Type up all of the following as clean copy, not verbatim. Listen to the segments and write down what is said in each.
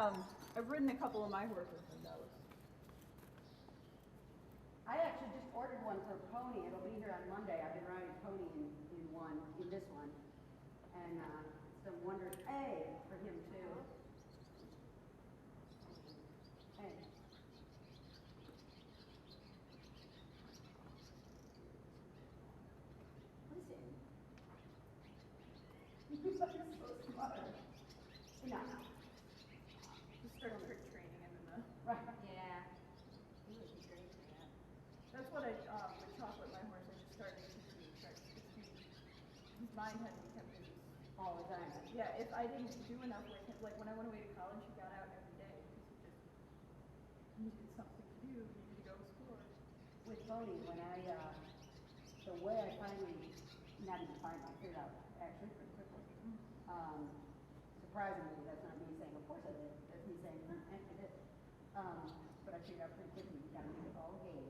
I've ridden a couple of my horses in those. I actually just ordered one for Pony. It'll be here on Monday. I've been riding Pony in this one. And some wonders, A, for him too. Hey. Listen. You are so smart. Enough. You start trick training him in the. Right. Yeah. He would be great for that. That's what I would talk with my horse. I just started teaching him tricks. His mind had to be kept busy. All the time. Yeah, if I didn't do enough with him, like when I went away to college, he got out every day because he needed something to do. He needed to go to school. With Pony, when the way I finally, not even finally, I figured out actually pretty quickly. Surprisingly, that's not me saying, of course I did. That's me saying, I did. But I figured out pretty quickly, you gotta make it all a game.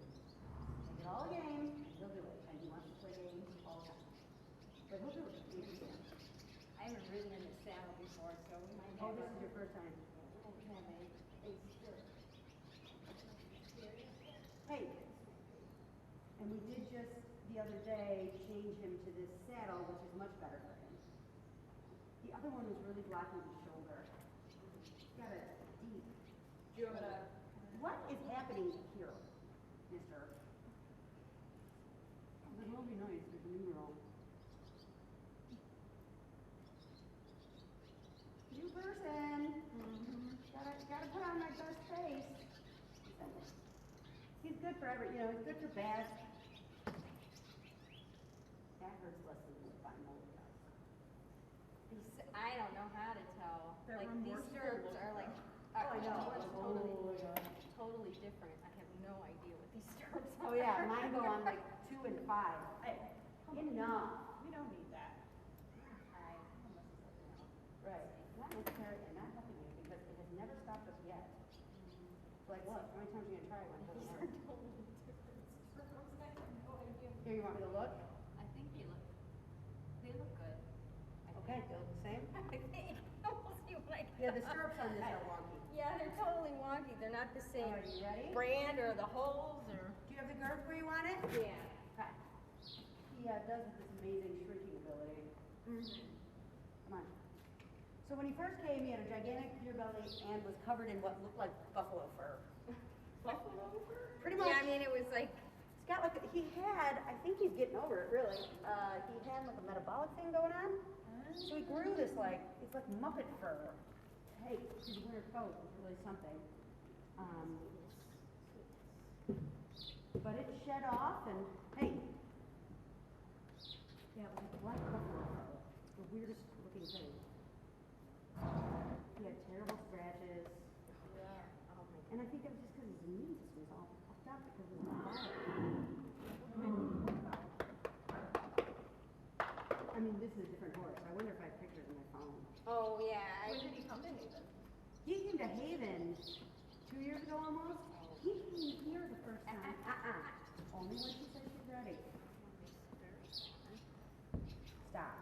Make it all a game, and he'll do it. And he wants to play games all the time. But he'll do it if he can. I haven't ridden in the saddle before, so we might Oh, have this is your first time. Hey, and we did just the other day change him to this saddle, which is much better for him. The other one was really blocking his shoulder. He's got a deep. Do you want me to? What is happening here, mister? It will be nice with the numeral. New person. Gotta put on my best face. He's good for he's good for bad. That hurts less than the fine mold does. I don't know how to tell. There like were more these stirrups people are like I know. totally different. I have no idea what these stirrups are. Oh yeah, mine go on like 2 and 5. Hey, Enough. we don't need that. Right. Not necessarily, and not helping you because it has never stopped us yet. Like what? How many times are you gonna try it when it doesn't work? Here, you want me to look? I think they look good. Okay, they look the same? I think. We'll see what I Yeah, the stirrups on this are wonky. Yeah, they're totally wonky. They're not the same Are you ready? brand or the holes or. Do you have the girth where you want it? Yeah. Okay. He does have this amazing shrinking ability. Come on. So when he first came, he had a gigantic deer belly and was covered in what looked like buffalo fur. Buffalo fur? Pretty much. Yeah, I mean it was like. It's got like, I think he's getting over it really. He had like a metabolic thing going on. So he grew this it's like Muppet fur. Hey, his winter coat was really something. But it shed off and, hey. Yeah, it was black buffalo fur. The weirdest looking thing. He had terrible scratches. Yeah. Oh my And I think it was just because his immune system was all fucked up because of the metabolic. I mean, this is a different horse. I wonder if I have pictures in my phone. Oh yeah. When did he come to Haven? He came to Haven 2 years ago almost. He came here the first time. Only when she said she's ready. Stop.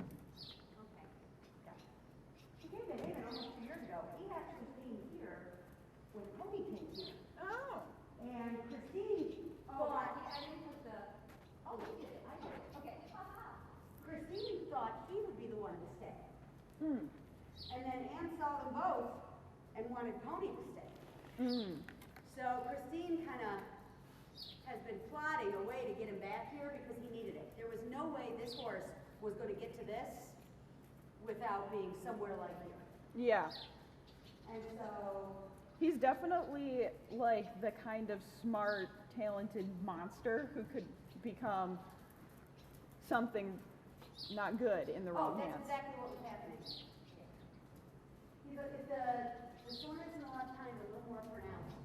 Okay. Stop. He came to Haven almost 2 years ago. He actually came here when Pony came here. Oh. And Christine thought, I didn't put the. oh, you did it. I did it. Okay. Christine thought he would be the one to stay. Hmm. And then Ann saw them both and wanted Pony to stay. So Christine kind of has been plotting a way to get him back here because he needed it. There was no way this horse was going to get to this without being somewhere like here. Yeah. And so, He's definitely like the kind of smart, talented monster who could become something not good in the wrong that's hands. exactly what was happening. The soreness in the left hind is a little more pronounced.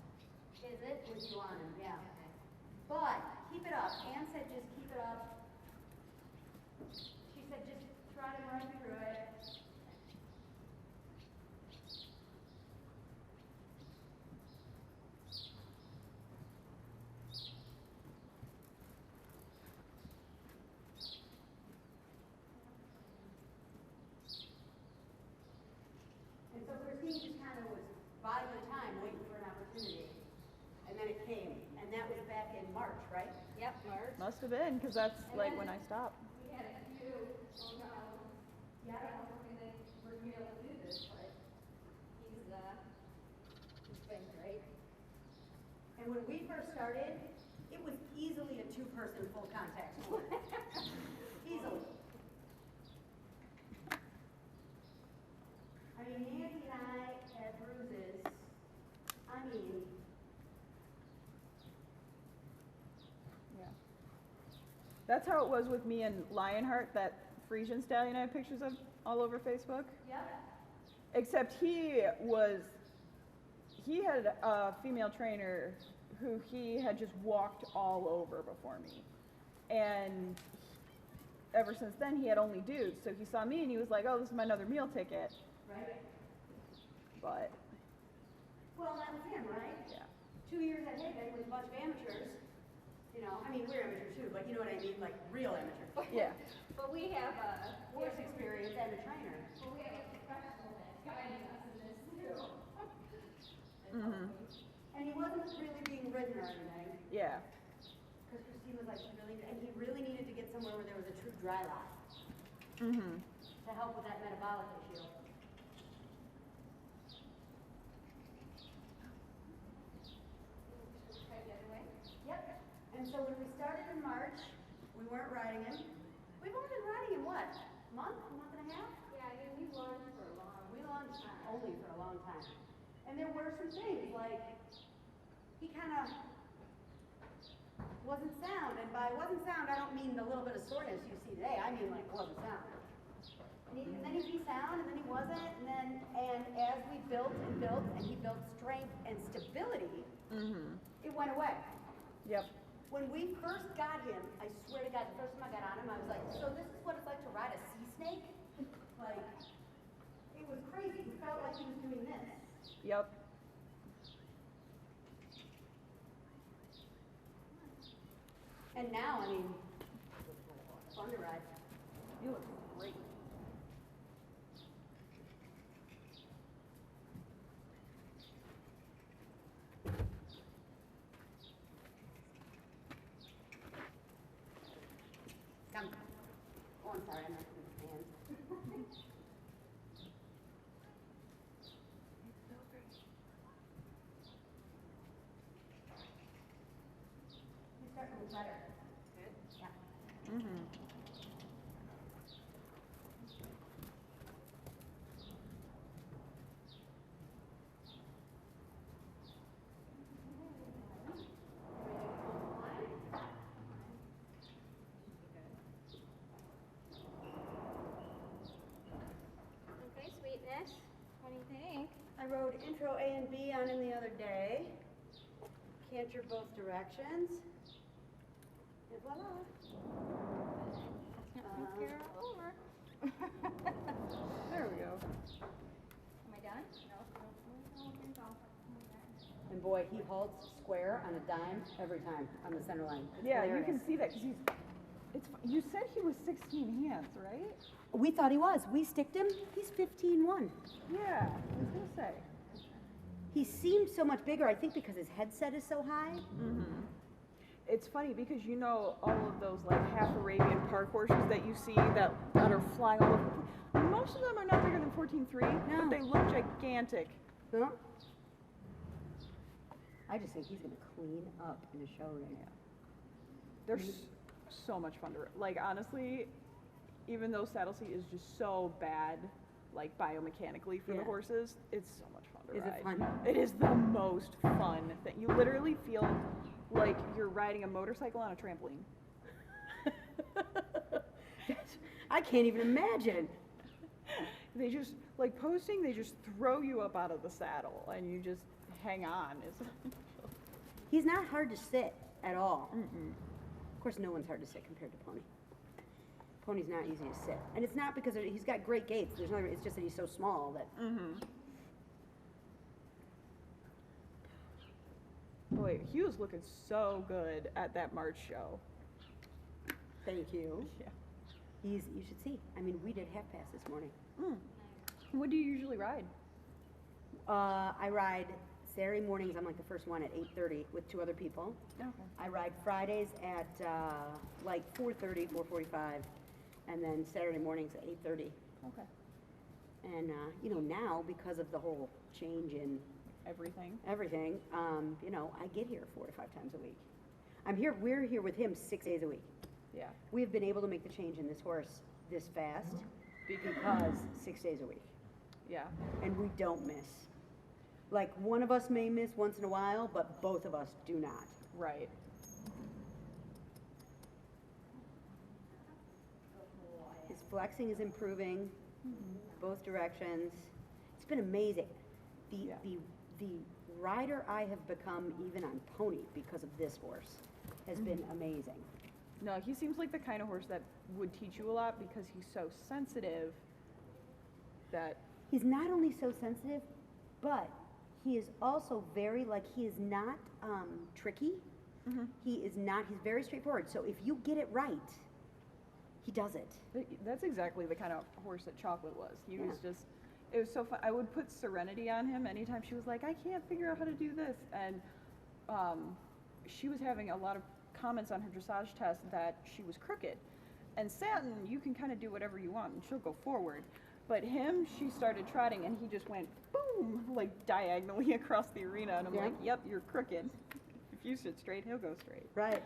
Is it? With you on him, yeah. But keep it up. Ann said just keep it up. She said just try to run through it. must have been, because that's And like then when I stopped. We had a few, oh no, yeah, I don't think we're gonna be able to do this, but he's been great. And when we first started, it was easily a two-person full contact sport. Easily. I mean, Nancy and I had bruises. I mean, Yeah. That's how it was with me and Lionheart, that Frisian stallion I have pictures of all over Facebook. yep. Except he had a female trainer who he had just walked all over before me. And ever since then, he had only dudes. So he saw me and he was like, oh, this is my another meal ticket. Right? But, Well, that was him, right? yeah. 2 years ahead with a bunch of amateurs. You know, I mean, we're amateurs too, but you know what I mean, like real amateurs. Yeah. But we have Horse experience and a trainer. well, we have a professional that's guiding us in this too. Mm-hmm. And he wasn't really being ridden or anything. Yeah. Because Christine was like, he really needed to get somewhere where there was a true dry lot Mm-hmm. to help with that metabolic issue. Try the other way. Yep. And so when we started in March, we weren't riding him. We've only been riding him what? A month and a half? Yeah, I mean, we learned for a long, We launched only for a long time. And there were some things like he kind of wasn't sound. And by wasn't sound, I don't mean the little bit of soreness you see today. I mean like wasn't sound. And then he'd be sound, and then he wasn't. And as we built and built, and he built strength and stability, Mm-hmm. it went away. Yep. When we first got him, I swear to God, the first time I got on him, I was like, so this is what it's like to ride a sea snake? Like, it was crazy. He felt like he was doing this. Yep. And now, I mean, fun to ride. You look great. Come. Oh, I'm sorry, I'm not going to stand. You're starting to look better. Good? Yeah. Mm-hmm. Okay, sweetness, what do you think? I rode intro A and B on him the other day. Canter both directions. And voila. Move Carol over. There we go. Am I done? No, here we go. And boy, he holds square on a dime every time on the center line. It's Yeah, you hilarious. can see that because you said he was 16 hands, right? We thought he was. We sticked him. He's 15-1. Yeah, I was gonna say. He seemed so much bigger, I think because his headset is so high. Mm-hmm. It's funny because you know all of those like half Arabian park horses that you see that are flying all over the place. Most of them are not bigger than 14.3, No. but they look gigantic. Huh? I just think he's going to clean up in the show right now. They're so much fun to like. Honestly, even though saddle seat is just so bad, like biomechanically for the Yeah. horses, it's so much fun to Is it ride. fun? It is the most fun thing. You literally feel like you're riding a motorcycle on a trampoline. I can't even imagine. They just like posting. They just throw you up out of the saddle, and you just hang on. He's not hard to sit at all. Mm-mm. Of course, no one's hard to sit compared to Pony. Pony's not easy to sit. And it's not because he's got great gaits. There's no, it's just that he's so small that... Mm-hmm. Boy, he was looking so good at that March show. Thank you. Yeah. You should see. I mean, we did half pass this morning. Mm. What do you usually ride? I ride Saturday mornings, I'm like the first one at 8:30 with 2 other people. Okay. I ride Fridays at like 4:30, 4:45, and then Saturday mornings at 8:30. Okay. And you know, now because of the whole change in Everything. everything, you know, I get here 4 to 5 times a week. We're here with him 6 days a week. Yeah. We've been able to make the change in this horse this fast because 6 days a week. Yeah. And we don't miss. Like, one of us may miss once in a while, but both of us do not. Right. His flexing is improving, both directions. It's been amazing. Yeah. The rider I have become even on pony because of this horse has been amazing. No, he seems like the kind of horse that would teach you a lot because he's so sensitive that, He's not only so sensitive, but he is also very, like, he is not tricky. He's very straightforward. So if you get it right, he does it. that's exactly the kind of horse that Chocolate was. He was Yeah. just, it was so fun. I would put Serenity on him anytime she was like, I can't figure out how to do this. And she was having a lot of comments on her dressage test that she was crooked. And Satin, you can kind of do whatever you want and she'll go forward. But him, she started trotting and he just went boom, like diagonally across the arena. And I'm Yeah. like, yep, you're crooked. If you sit straight, he'll go straight. Right.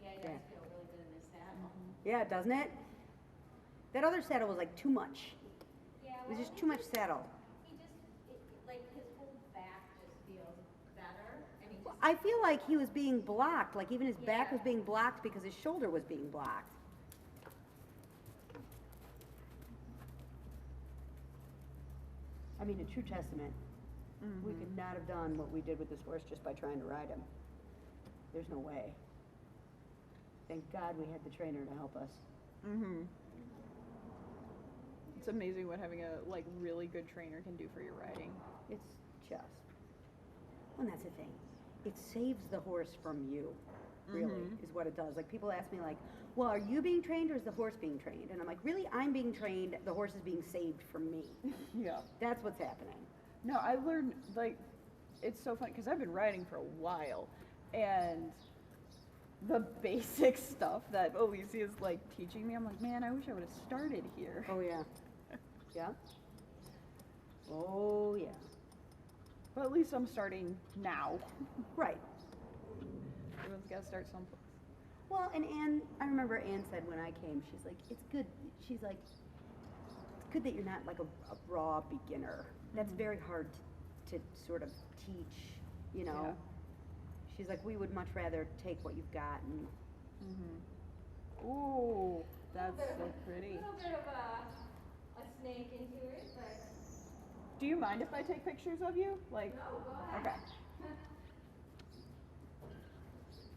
Yeah, he Yeah. does feel really good in his saddle. Yeah, doesn't it? That other saddle was like too much. Yeah, It was well, just too much saddle. He just, like, his whole back just feels better, and he just. I feel like he was being blocked, like even his back was Yeah. being blocked because his shoulder was being blocked. I mean, a true testament. We could not have done what we did with this horse just by trying to ride him. There's no way. Thank God we had the trainer to help us. It's amazing what having a like really good trainer can do for your riding. It's just. Well, and that's the thing. It saves the horse from you, really, is what it does. Like, people ask me, like, well, are you being trained or is the horse being trained? And I'm like, really, I'm being trained. The horse is being saved from me. Yeah. That's what's happening. No, I learned, like, it's so funny because I've been riding for a while, and the basic stuff that Alicia is like teaching me, I'm like, man, I wish I would have started here. Oh, yeah. Yeah? Oh, yeah. But at least I'm starting now. Right. Everyone's got to start someplace. Well, and Anne, I remember Anne said when I came, she's like, it's good. She's like, it's good that you're not like a raw beginner. That's very hard to sort of teach, you know. Yeah. She's like, we would much rather take what you've got and. Ooh, that's so pretty. A little bit of a snake into it, but. Do you mind if I take pictures of you? Like, No, go ahead. okay.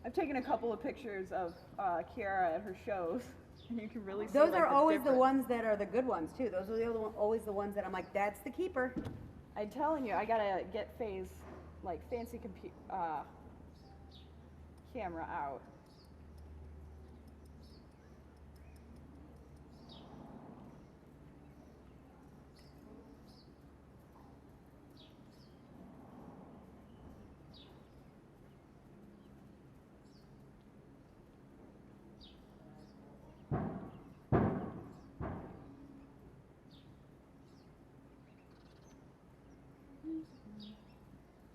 I've taken a couple of pictures of Kiara at her shows, and you can really see. Those like, are always the difference. ones that are the good ones too. Those are always the ones that I'm like, that's the keeper. I'm telling you, I gotta get Faye's like fancy camera out.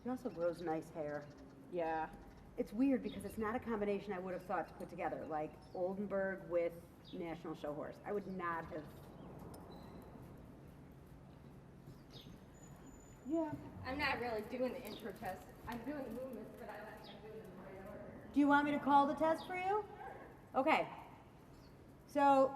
She also grows nice hair. Yeah. It's weird because it's not a combination I would have thought to put together, like Oldenburg with National Show Horse. I would not have. Yeah. I'm not really doing the intro test. I'm doing the movements, but I'm doing them in the right order. Do you want me to call the test for you? Okay. So